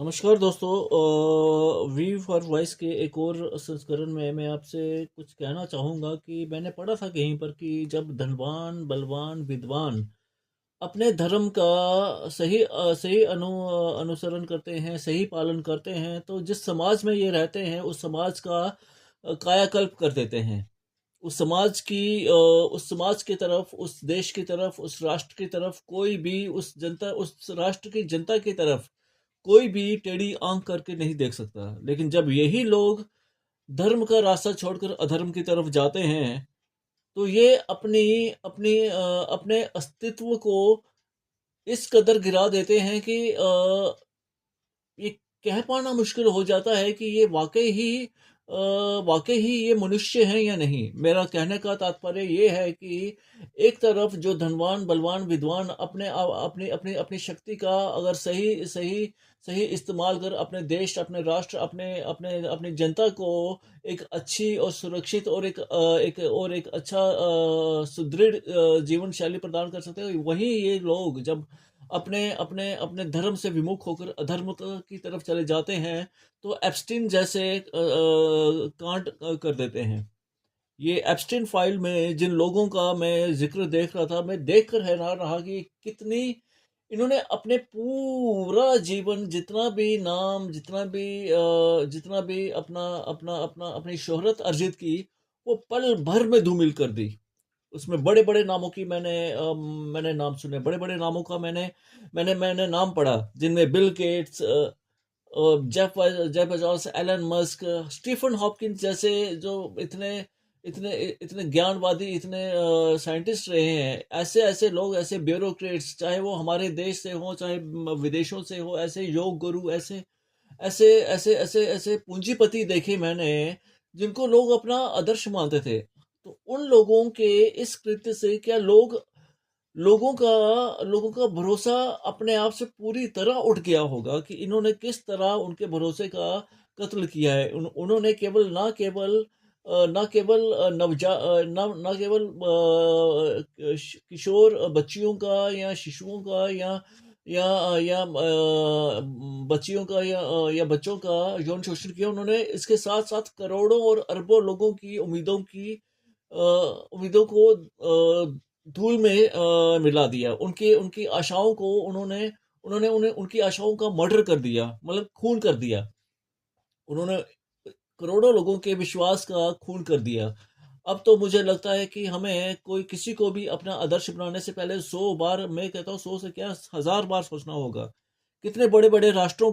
नमस्कार दोस्तों। We for voice के एक और संस्करण में मैं आपसे कुछ कहना चाहूँगा कि मैंने पढ़ा था कहीं पर कि जब धनवान बलवान विद्वान अपने धर्म का सही अनुसरण करते हैं, सही पालन करते हैं, तो जिस समाज में ये रहते हैं उस समाज का कायाकल्प कर देते हैं। उस समाज की तरफ, उस देश की तरफ, उस राष्ट्र की तरफ कोई भी उस राष्ट्र की जनता की तरफ कोई भी टेढ़ी आंख करके नहीं देख सकता। लेकिन जब यही लोग धर्म का रास्ता छोड़कर अधर्म की तरफ जाते हैं, तो ये अपने अस्तित्व को इस कदर गिरा देते हैं कि ये कह पाना मुश्किल हो जाता है कि ये वाकई ही ये मनुष्य हैं या नहीं। मेरा कहने का तात्पर्य ये है कि एक तरफ जो धनवान बलवान विद्वान अपनी अपनी अपनी शक्ति का अगर सही इस्तेमाल कर अपने देश, अपने राष्ट्र, अपनी जनता को एक अच्छी और सुरक्षित और एक अच्छा सुदृढ़ जीवन शैली प्रदान कर सकते हैं, वहीं ये लोग जब अपने अपने अपने धर्म से विमुख होकर अधर्म की तरफ चले जाते हैं, तो एप्स्टीन जैसे कांड कर देते हैं। ये एप्स्टीन फाइल में जिन लोगों का मैं जिक्र देख रहा था, मैं देखकर हैरान रहा कि कितनी इन्होंने अपने पूरा जीवन जितना भी अपना अपना अपना अपनी शोहरत अर्जित की, वो पल भर में धूमिल कर दी। उसमें बड़े-बड़े नामों की मैंने नाम सुने, बड़े-बड़े नामों का मैंने नाम पढ़ा, जिनमें Bill Gates, Jeff Bezos, Elon Musk, Stephen Hopkins जैसे जो इतने इतने इतने ज्ञानवादी, इतने साइंटिस्ट रहे हैं। ऐसे लोग, ऐसे ब्यूरोक्रेट्स, चाहे वो हमारे देश से हों, चाहे विदेशों से हो, ऐसे योग गुरु, ऐसे पूंजीपति देखे मैंने, जिनको लोग अपना आदर्श मानते थे। तो उन लोगों के इस कृत्य से क्या लोगों का भरोसा अपने आप से पूरी तरह उठ गया होगा कि इन्होंने किस तरह उनके भरोसे का कत्ल किया है। उन्होंने ना केवल ना केवल किशोर बच्चियों का या शिशुओं का या बच्चियों का या बच्चों का यौन शोषण किया, उन्होंने इसके साथ साथ करोड़ों और अरबों लोगों की उम्मीदों को धूल में मिला दिया। उनकी उनकी आशाओं को उन्होंने उन्हें उनकी आशाओं का मर्डर कर दिया, मतलब खून कर दिया। उन्होंने करोड़ों लोगों के विश्वास का खून कर दिया। अब तो मुझे लगता है कि हमें कोई किसी को भी अपना आदर्श बनाने से पहले 100 बार, मैं कहता हूँ 100 से क्या 1000 बार सोचना होगा। कितने बड़े-बड़े राष्ट्रों